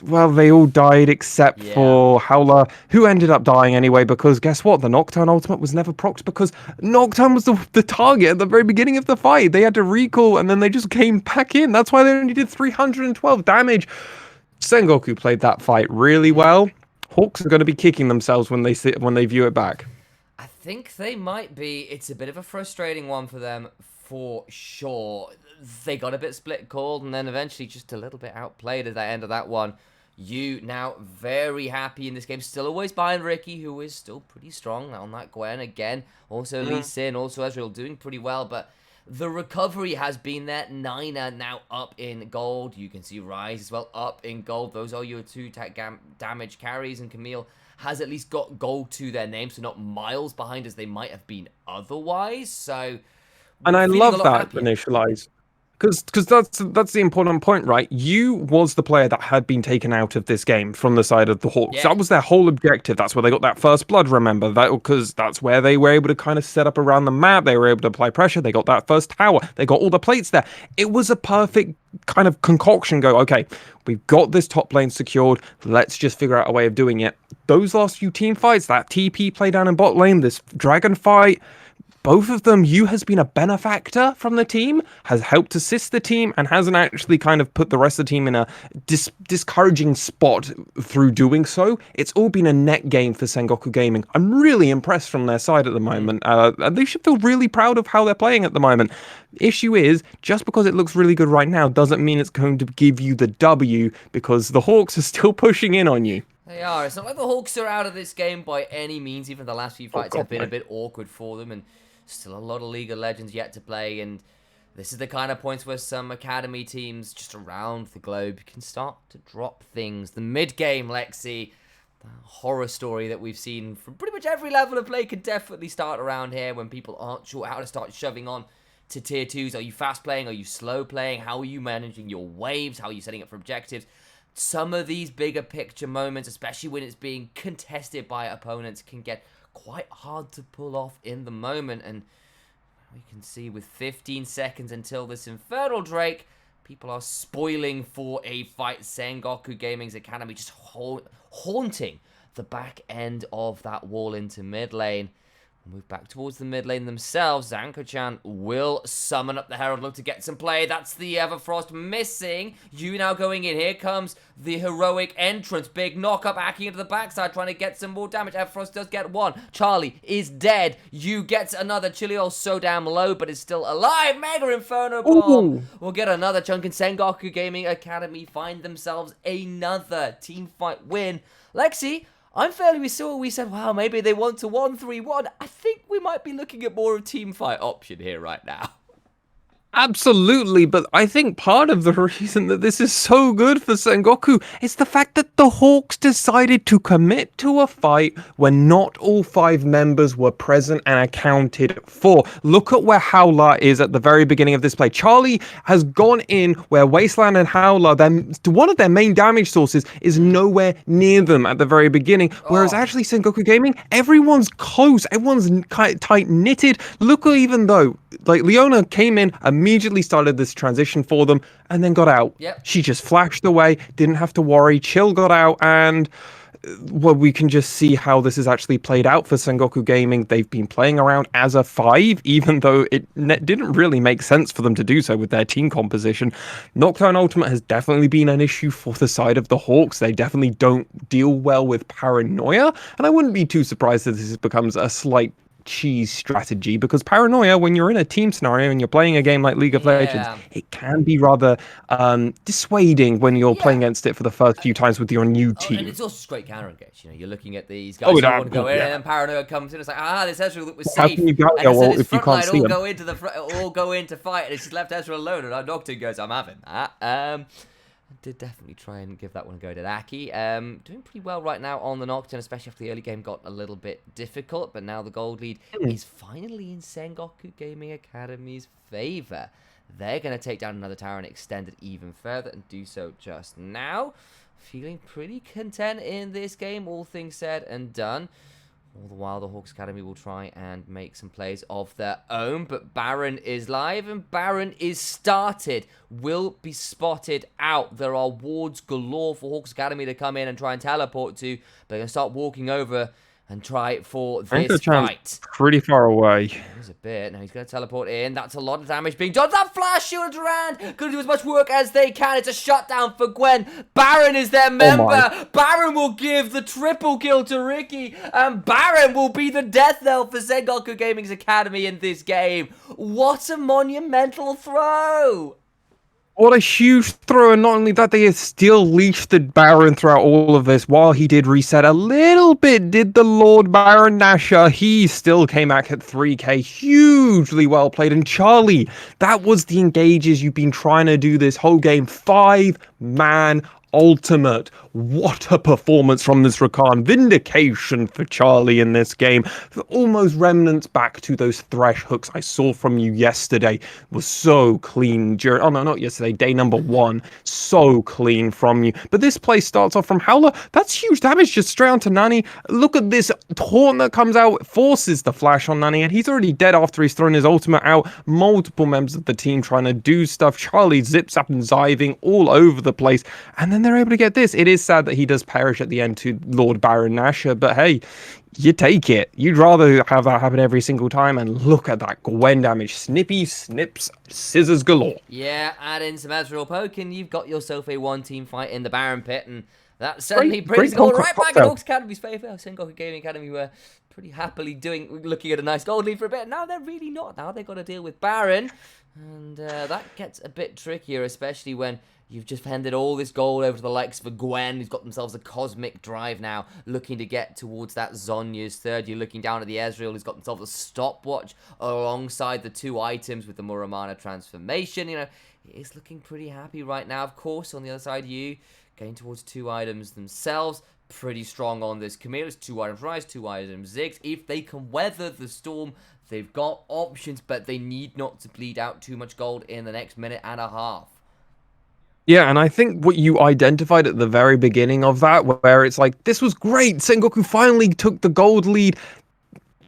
Speaker 1: well, they all died except for Howler, who ended up dying anyway, because guess what? The Nocturne ultimate was never procced because Nocturne was the target at the very beginning of the fight. They had to recall, and then they just came back in. That's why they only did 312 damage. Sengoku played that fight really well. Hawks are going to be kicking themselves when they view it back.
Speaker 2: I think they might be. It's a bit of a frustrating one for them, for sure. They got a bit split called and then eventually just a little bit outplayed at the end of that one. You now very happy in this game. Still always behind Ricky, who is still pretty strong on that Gwen again. Also Lee Sin, also Ezreal doing pretty well, but the recovery has been there. Nina now up in gold. You can see Rise as well up in gold. Those are your 2 damage carries, and Camille has at least got gold to their name, so not miles behind as they might have been otherwise. So,
Speaker 1: And I love that
Speaker 2: happier.
Speaker 1: initialize. Because that's the important point, right? You was the player that had been taken out of this game from the side of the Hawks.
Speaker 2: Yeah.
Speaker 1: That was their whole objective. That's where they got that first blood, remember? That because that's where they were able to kind of set up around the map. They were able to apply pressure. They got that first tower. They got all the plates there. It was a perfect kind of concoction. Go, okay, we've got this top lane secured. Let's just figure out a way of doing it. Those last few team fights, that TP play down in bot lane, this dragon fight, both of them, you has been a benefactor from the team, has helped assist the team, and hasn't actually kind of put the rest of the team in a discouraging spot through doing so. It's all been a net gain for Sengoku Gaming. I'm really impressed from their side at the moment. They should feel really proud of how they're playing at the moment. Issue is, just because it looks really good right now doesn't mean it's going to give you the W, because the Hawks are still pushing in on you.
Speaker 2: They are. It's not like the Hawks are out of this game by any means. Even the last few fights have been a bit awkward for them, and still a lot of League of Legends yet to play. And this is the kind of points where some academy teams just around the globe can start to drop things. The mid game, Lexi, the horror story that we've seen from pretty much every level of play, can definitely start around here when people aren't sure how to start shoving on to tier 2s. Are you fast playing? Are you slow playing? How are you managing your waves? How are you setting up for objectives? Some of these bigger picture moments, especially when it's being contested by opponents, can get quite hard to pull off in the moment. And we can see with 15 seconds until this Infernal Drake, people are spoiling for a fight. Sengoku Gaming's Academy just haunting the back end of that wall into mid lane. We'll move back towards the mid lane themselves. Zanko-chan will summon up the Herald, look to get some play. That's the Everfrost missing. You now going in. Here comes the heroic entrance. Big knock-up, hacking into the backside, trying to get some more damage. Everfrost does get one. Charlie is dead. You gets another. Chilio so damn low, but is still alive. Mega Inferno Bomb will get another chunk, and Sengoku Gaming Academy find themselves another team fight win. Lexi, I'm fairly sure we said, wow, maybe they want to 1-3-1. I think we might be looking at more of a team fight option here right now.
Speaker 1: Absolutely, but I think part of the reason that this is so good for Sengoku is the fact that the Hawks decided to commit to a fight when not all 5 members were present and accounted for. Look at where Howler is at the very beginning of this play. Charlie has gone in where Wasteland and Howler, one of their main damage sources, is nowhere near them at the very beginning, whereas
Speaker 2: Oh.
Speaker 1: actually Sengoku Gaming, everyone's close, everyone's tight-knitted. Look, even though, like, Leona came in, immediately started this transition for them, and then got out.
Speaker 2: Yep.
Speaker 1: She just flashed away, didn't have to worry. Chill got out, and well, we can just see how this has actually played out for Sengoku Gaming. They've been playing around as a 5, even though it didn't really make sense for them to do so with their team composition. Nocturne Ultimate has definitely been an issue for the side of the Hawks. They definitely don't deal well with paranoia, and I wouldn't be too surprised if this becomes a slight cheese strategy, because paranoia, when you're in a team scenario and you're playing a game like League of Legends,
Speaker 2: Yeah.
Speaker 1: it can be rather dissuading when you're
Speaker 2: Yeah.
Speaker 1: playing against it for the first few times with your new
Speaker 2: Oh, and
Speaker 1: team.
Speaker 2: it's also straight counter engage. You know, you're looking at these guys
Speaker 1: Oh,
Speaker 2: who want to go in,
Speaker 1: yeah.
Speaker 2: and then paranoia comes in. It's like, this Ezreal that was
Speaker 1: How
Speaker 2: safe.
Speaker 1: can you go
Speaker 2: And instead, his
Speaker 1: if you
Speaker 2: front
Speaker 1: can't
Speaker 2: line
Speaker 1: see
Speaker 2: all
Speaker 1: him?
Speaker 2: go into all go in to fight, and it's just left Ezreal alone. And Nocturne goes, I'm having that. Did definitely try and give that one a go to Aki. Doing pretty well right now on the Nocturne, especially after the early game got a little bit difficult. But now the gold lead is finally in Sengoku Gaming Academy's favor. They're going to take down another tower and extend it even further, and do so just now. Feeling pretty content in this game, all things said and done. All the while, the Hawks Academy will try and make some plays of their own, but Baron is live, and Baron is started. Will be spotted out. There are wards galore for Hawks Academy to come in and try and teleport to, but they're going to start walking over and try for this fight.
Speaker 1: Pretty far away.
Speaker 2: There's a bit. Now he's going to teleport in. That's a lot of damage being done. That flash shield around. Going to do as much work as they can. It's a shutdown for Gwen. Baron is their member. Baron will give the triple kill to Ricky. And Baron will be the death knell for Sengoku Gaming's Academy in this game. What a monumental throw.
Speaker 1: What a huge throw, and not only that, they still leashed the Baron throughout all of this. While he did reset a little bit, did the Lord Baron Nashor. He still came back at 3k. Hugely well played. And Charlie, that was the engages you've been trying to do this whole game. 5-man ultimate. What a performance from this Rakan. Vindication for Charlie in this game. Almost remnants back to those Thresh hooks I saw from you yesterday. Was so clean during, oh no, not yesterday, day number 1. So clean from you. But this play starts off from Howler. That's huge damage just straight onto Nani. Look at this taunt that comes out, forces the flash on Nani, and he's already dead after he's thrown his ultimate out. Multiple members of the team trying to do stuff. Charlie zips up and ziving all over the place, and then they're able to get this. It is sad that he does perish at the end to Lord Baron Nashor, but hey, you take it. You'd rather have that happen every single time, and look at that Gwen damage. Snippy, snips, scissors galore.
Speaker 2: Yeah, add in some Ezreal poke, and you've got yourself a one-team fight in the Baron pit, and that certainly brings it all right back in Hawks Academy's favour. Sengoku Gaming Academy were pretty happily looking at a nice gold lead for a bit. Now they're really not. Now they've got to deal with Baron, and that gets a bit trickier, especially when you've just handed all this gold over to the likes of Gwen, who's got themselves a cosmic drive now, looking to get towards that Zhonya's third. You're looking down at the Ezreal, who's got themselves a stopwatch alongside the 2 items with the Muramana transformation. You know, it's looking pretty happy right now. Of course, on the other side, you going towards 2 items themselves. Pretty strong on this Camille's 2 items Rise, 2 items Ziggs. If they can weather the storm, they've got options, but they need not to bleed out too much gold in the next minute and a half.
Speaker 1: Yeah, and I think what you identified at the very beginning of that, where it's like, this was great, Sengoku finally took the gold lead.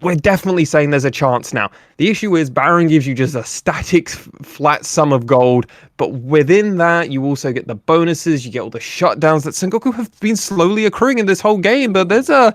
Speaker 1: We're definitely saying there's a chance now. The issue is Baron gives you just a static flat sum of gold, but within that you also get the bonuses, you get all the shutdowns that Sengoku have been slowly accruing in this whole game, but there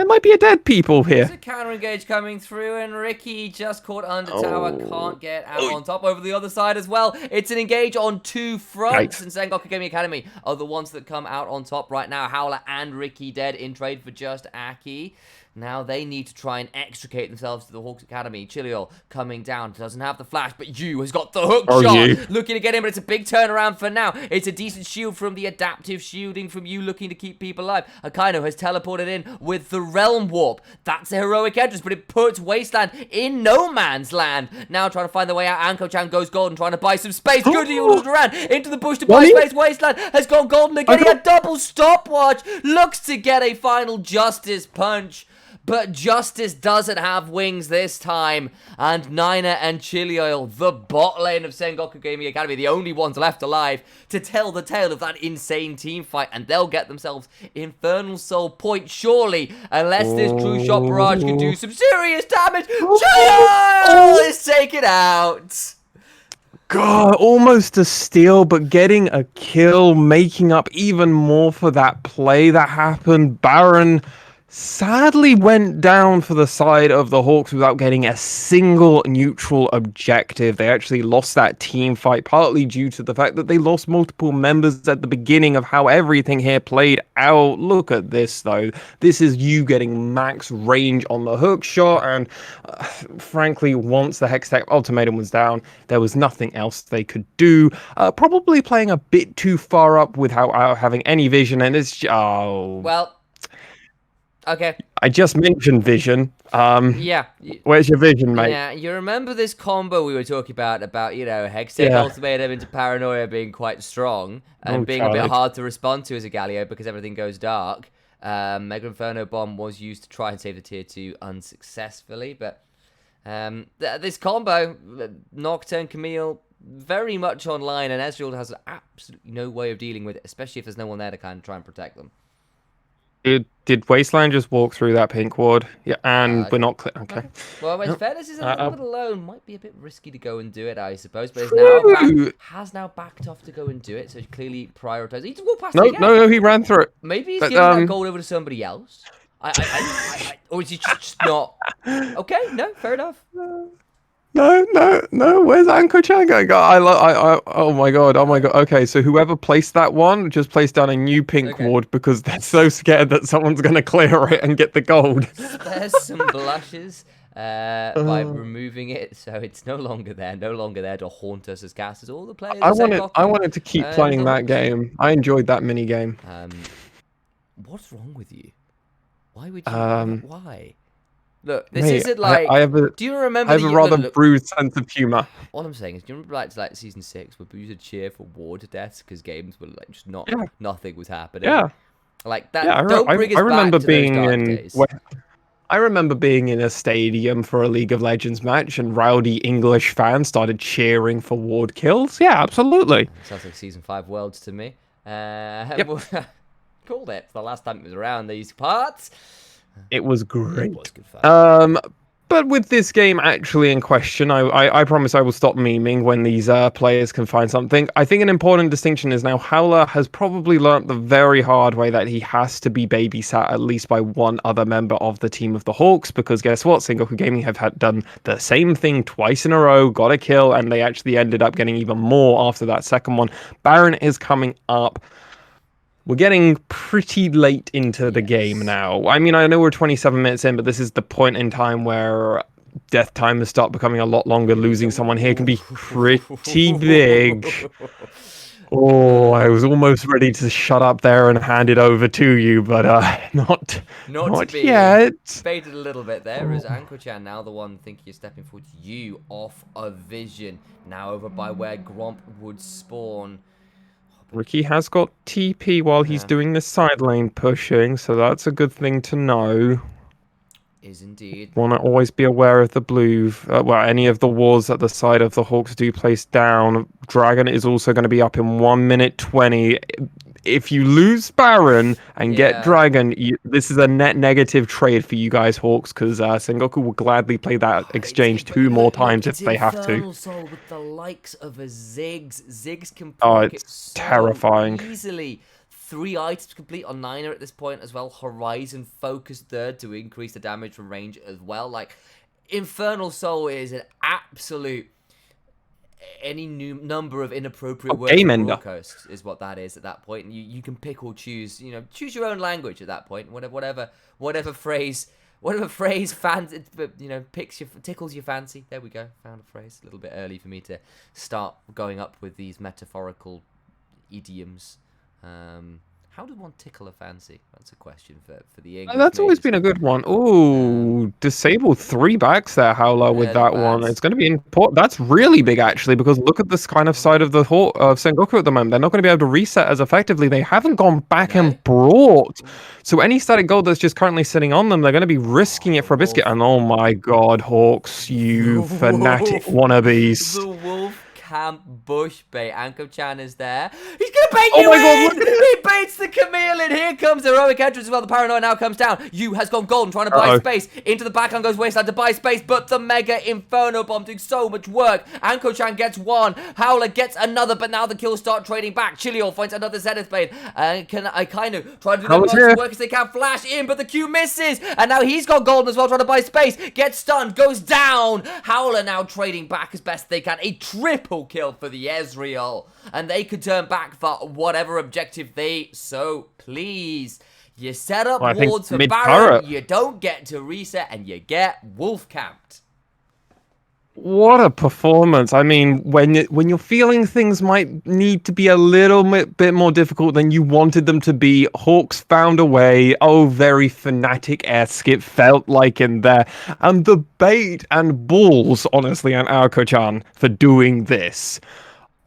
Speaker 1: might be a dead people here.
Speaker 2: There's a counter engage coming through, and Ricky just caught under tower, can't get out on top over the other side as well. It's an engage on 2 fronts, and Sengoku Gaming Academy are the ones that come out on top right now. Howler and Ricky dead in trade for just Aki. Now they need to try and extricate themselves to the Hawks Academy. Chiliol coming down, doesn't have the flash, but Yu has got the hook shot.
Speaker 1: you.
Speaker 2: Looking to get him, but it's a big turnaround for now. It's a decent shield from the adaptive shielding from Yu, looking to keep people alive. Akainu has teleported in with the Realm Warp. That's a heroic entrance, but it puts Wasteland in no man's land. Now trying to find the way out. Anko-chan goes golden, trying to buy some space. Good deal around into the bush to buy space. Wasteland has gone golden again. He had double stopwatch. Looks to get a final Justice punch. But Justice doesn't have wings this time, and Nina and Chilioil, the bot lane of Sengoku Gaming Academy, the only ones left alive to tell the tale of that insane team fight, and they'll get themselves Infernal Soul point, surely, unless this True Shot Barrage can do some serious damage. Chilioil is taken out.
Speaker 1: God, almost a steal, but getting a kill, making up even more for that play that happened. Baron sadly went down for the side of the Hawks without getting a single neutral objective. They actually lost that team fight, partly due to the fact that they lost multiple members at the beginning of how everything here played out. Look at this, though. This is you getting max range on the hook shot, and frankly, once the Hextech ultimatum was down, there was nothing else they could do. Probably playing a bit too far up without having any vision, and it's...
Speaker 2: Well... Okay.
Speaker 1: I just mentioned vision.
Speaker 2: Yeah.
Speaker 1: Where's your vision, mate?
Speaker 2: Yeah, you remember this combo we were talking about, you know, Hextech Ultimatum into Paranoia being quite strong and being a bit hard to respond to as a Galio because everything goes dark. Mega Inferno Bomb was used to try and save the tier 2 unsuccessfully, but this combo, Nocturne, Camille, very much online, and Ezreal has absolutely no way of dealing with it, especially if there's no one there to kind of try and protect them.
Speaker 1: Did Wasteland just walk through that pink ward? Yeah, and we're not clear. Okay.
Speaker 2: Well, when Fairness is a little bit alone, might be a bit risky to go and do it, I suppose. But has now backed off to go and do it, so he's clearly prioritized. He just walked past it again.
Speaker 1: No, he ran through it.
Speaker 2: Maybe he's giving that gold over to somebody else. Or is he just not? Okay, no, fair enough.
Speaker 1: No. Where's Anko-chan going? Oh my god. Okay, so whoever placed that one just placed down a new pink ward because they're so scared that someone's gonna clear it and get the gold.
Speaker 2: There's some blushes by removing it, so it's no longer there to haunt us as casters. All the players.
Speaker 1: I wanted to keep playing that game. I enjoyed that mini game.
Speaker 2: What's wrong with you? Why would you? Why? Look, this
Speaker 1: Mate,
Speaker 2: isn't like. Do you remember?
Speaker 1: I have a rather bruised sense of humor.
Speaker 2: All I'm saying is, do you remember like season 6 where we used to cheer for ward deaths because games were like just nothing was happening.
Speaker 1: Yeah,
Speaker 2: like that. Yeah, don't bring us back to those dark days.
Speaker 1: I remember being in a stadium for a League of Legends match, and rowdy English fans started cheering for ward kills. Yeah, absolutely.
Speaker 2: Sounds like season 5 Worlds to me. Called it the last time it was around these parts.
Speaker 1: It was great. It was good fun. But with this game actually in question, I promise I will stop memeing when these players can find something. I think an important distinction is now Howler has probably learnt the very hard way that he has to be babysat at least by one other member of the team of the Hawks, because guess what? Sengoku Gaming have done the same thing twice in a row, got a kill, and they actually ended up getting even more after that second one. Baron is coming up. We're getting pretty late into the game now. I mean, I know we're 27 minutes in, but this is the point in time where death time has started becoming a lot longer. Losing someone here can be pretty big. Oh, I was almost ready to shut up there and hand it over to you, but not yet.
Speaker 2: Faded a little bit there as Anko-chan now the one thinking you're stepping forward to you off of vision. Now over by where Gromp would spawn.
Speaker 1: Ricky has got TP while he's doing the side lane pushing, so that's a good thing to know.
Speaker 2: Is indeed.
Speaker 1: Want to always be aware of the blue, any of the walls that the side of the Hawks do place down. Dragon is also going to be up in 1 minute 20. If you lose Baron and get Dragon, this is a net negative trade for you guys, Hawks, because Sengoku will gladly play that exchange 2 more times if they have to.
Speaker 2: Soul with the likes of a Ziggs. Ziggs can
Speaker 1: it's terrifying.
Speaker 2: Easily. 3 items complete on Niner at this point as well. Horizon focus third to increase the damage from range as well. Like, Infernal Soul is an absolute... Any new number of inappropriate words broadcast is what that is at that point. And you can pick or choose, choose your own language at that point. Whatever phrase Whatever phrase tickles your fancy. There we go. Found a phrase. A little bit early for me to start going up with these metaphorical idioms. How does one tickle a fancy? That's a question for the English
Speaker 1: That's always
Speaker 2: majors.
Speaker 1: been a good one. Ooh, disable 3 backs there, Howler, with
Speaker 2: Early
Speaker 1: that one.
Speaker 2: bats.
Speaker 1: It's going to be important. That's really big, actually, because look at this kind of side of the of Sengoku at the moment. They're not going to be able to reset as effectively. They haven't gone back
Speaker 2: No?
Speaker 1: and brought. So any static gold that's just currently sitting on them, they're going to be risking it for a biscuit. And oh my god, Hawks, you fanatic wannabes.
Speaker 2: The wolf camp bush bait. Anko-chan is there. He's gonna bait
Speaker 1: Oh
Speaker 2: you
Speaker 1: my god,
Speaker 2: in!
Speaker 1: look at
Speaker 2: He baits the chameleon. Here comes heroic entrance as well. The paranoia now comes down. Yu has gone golden, trying to buy space. Into the backhand goes Wasteland to buy space, but the mega inferno bomb doing so much work. Anko-chan gets one. Howler gets another, but now the kills start trading back. Chilio finds another Zenith Blade. Akainu trying to do the most work as they can. Flash in, but the Q misses. And now he's got golden as well, trying to buy space. Gets stunned, goes down. Howler now trading back as best they can. A triple kill for the Ezreal, and they could turn back for whatever objective they so please. You set up wards for Baron, you don't get to reset, and you get wolf camped.
Speaker 1: What a performance. I mean, when you're feeling things might need to be a little bit more difficult than you wanted them to be, Hawks found a way. Oh, very fanatic esque it felt like in there. And the bait and balls, honestly, on Aoko-chan for doing this.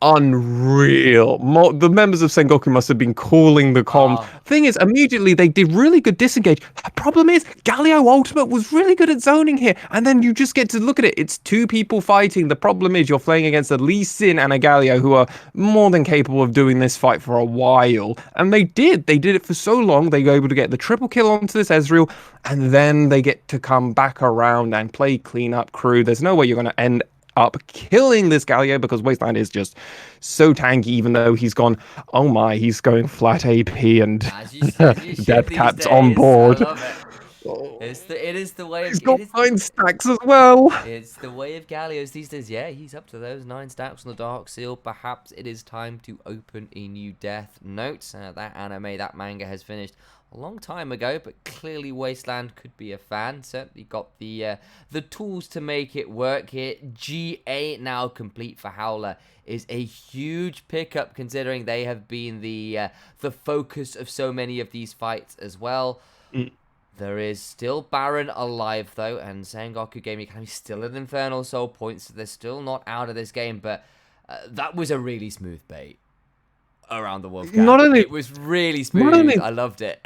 Speaker 1: Unreal. The members of Sengoku must have been calling the comms. Thing is, immediately they did really good disengage. The problem is, Galio Ultimate was really good at zoning here. And then you just get to look at it. It's 2 people fighting. The problem is you're playing against a Lee Sin and a Galio who are more than capable of doing this fight for a while. And they did. They did it for so long. They were able to get the triple kill onto this Ezreal. And then they get to come back around and play cleanup crew. There's no way you're going to end up killing this Galio because Wasteland is just so tanky, even though he's gone, oh my, he's going flat AP and death caps on board.
Speaker 2: It is the way of...
Speaker 1: He's got 9 stacks as well.
Speaker 2: It's the way of Galios these days. Yeah, he's up to those 9 stacks on the Dark Seal. Perhaps it is time to open a new Death Note. That anime, that manga has finished a long time ago, but clearly Wasteland could be a fan. Certainly got the tools to make it work here. GA now complete for Howler is a huge pickup, considering they have been the focus of so many of these fights as well. There is still Baron alive, though, and Sengoku Gaming Academy still at Infernal Soul points, so they're still not out of this game, but that was a really smooth bait around the Wolf Camp. It was really smooth. I loved it.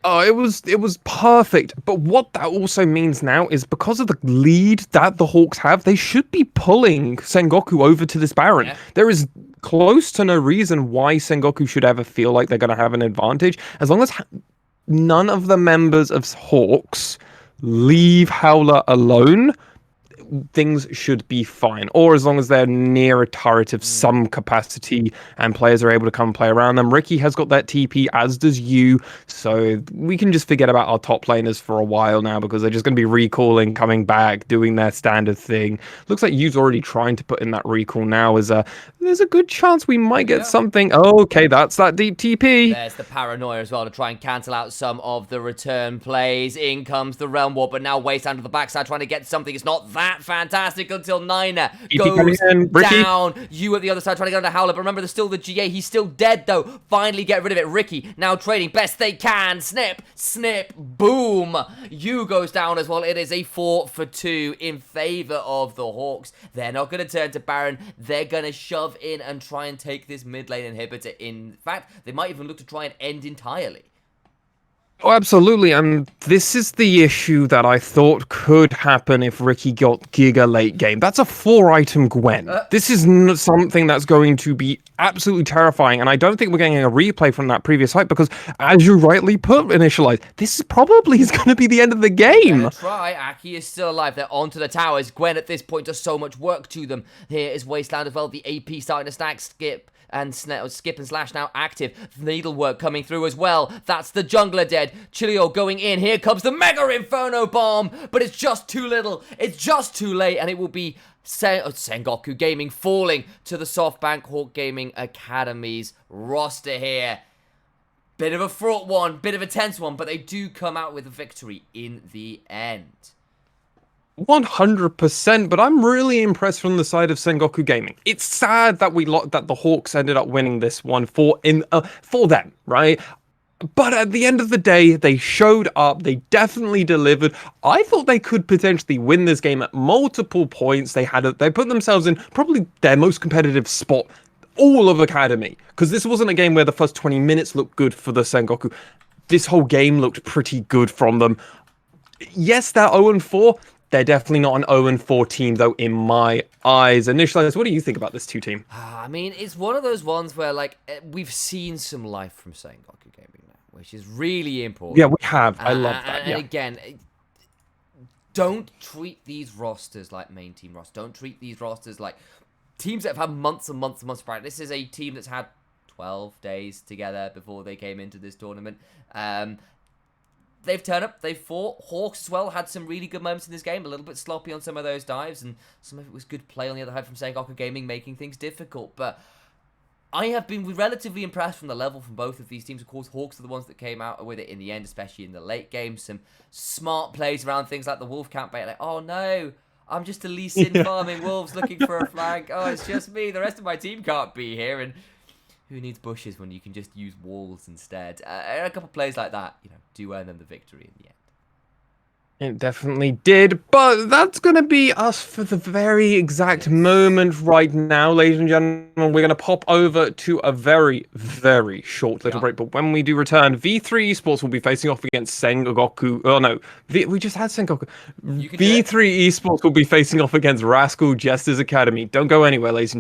Speaker 1: Oh, it was perfect. But what that also means now is because of the lead that the Hawks have, they should be pulling Sengoku over to this Baron. Yeah. There is close to no reason why Sengoku should ever feel like they're going to have an advantage. As long as none of the members of Hawks leave Howler alone, things should be fine. Or as long as they're near a turret of some capacity and players are able to come and play around them. Ricky has got that TP, as does you. So we can just forget about our top laners for a while now because they're just going to be recalling, coming back, doing their standard thing. Looks like you's already trying to put in that recall now. There's a good chance we might get something. Oh, okay, that's that deep TP.
Speaker 2: There's the paranoia as well to try and cancel out some of the return plays. In comes the Realm Warp, but now Wasteland to the backside trying to get something. It's not that fantastic until Nina goes down. You at the other side trying to get under Howler, but remember there's still the GA. He's still dead though. Finally get rid of it. Ricky now trading best they can. Snip, snip, boom. You goes down as well. It is a 4 for 2 in favor of the Hawks. They're not going to turn to Baron. They're going to shove in and try and take this mid lane inhibitor. In fact, they might even look to try and end entirely.
Speaker 1: Oh, absolutely, and this is the issue that I thought could happen if Ricky got Giga late game. That's a 4-item Gwen. This is something that's going to be absolutely terrifying, and I don't think we're getting a replay from that previous fight because, as you rightly put, Initialize, this is probably going to be the end of the game.
Speaker 2: Try. Aki is still alive. They're onto the towers. Gwen at this point does so much work to them. Here is Wasteland as well. The AP starting to stack. Skip and Slash now active. Needlework coming through as well. That's the jungler dead. Chilio going in. Here comes the Mega Inferno Bomb. But it's just too little. It's just too late. And it will be Sengoku Gaming falling to the Softbank Hawk Gaming Academy's roster here. Bit of a fraught one, bit of a tense one, but they do come out with a victory in the end.
Speaker 1: 100%, but I'm really impressed from the side of Sengoku Gaming. It's sad that that the Hawks ended up winning this one for them, right? But at the end of the day, they showed up. They definitely delivered. I thought they could potentially win this game at multiple points. They put themselves in probably their most competitive spot all of Academy, because this wasn't a game where the first 20 minutes looked good for the Sengoku. This whole game looked pretty good from them. Yes, they're 0-4. They're definitely not an 0-4 team, though, in my eyes. Initially, what do you think about this two team?
Speaker 2: I mean, it's one of those ones where, like, we've seen some life from Sengoku Gaming now, which is really important.
Speaker 1: Yeah, we have. I love that.
Speaker 2: And again, don't treat these rosters like main team rosters. Don't treat these rosters like teams that have had months and months and months of practice. This is a team that's had 12 days together before they came into this tournament. They've turned up, they've fought. Hawks as well had some really good moments in this game, a little bit sloppy on some of those dives, and some of it was good play on the other hand from Sengoku Gaming, making things difficult. But I have been relatively impressed from the level from both of these teams. Of course, Hawks are the ones that came out with it in the end, especially in the late game. Some smart plays around things like the Wolf Camp bait, like, oh no, I'm just a Lee Sin farming wolves looking for a flank. Oh, it's just me. The rest of my team can't be here. And who needs bushes when you can just use walls instead? And a couple of plays like that, do earn them the victory in the end.
Speaker 1: It definitely did, but that's going to be us for the very exact moment right now, ladies and gentlemen. We're going to pop over to a very, very short little break, but when we do return, V3 Esports will be facing off against Sengoku. Oh no, we just had Sengoku. V3 Esports will be facing off against Rascal Jesters Academy. Don't go anywhere, ladies and gentlemen.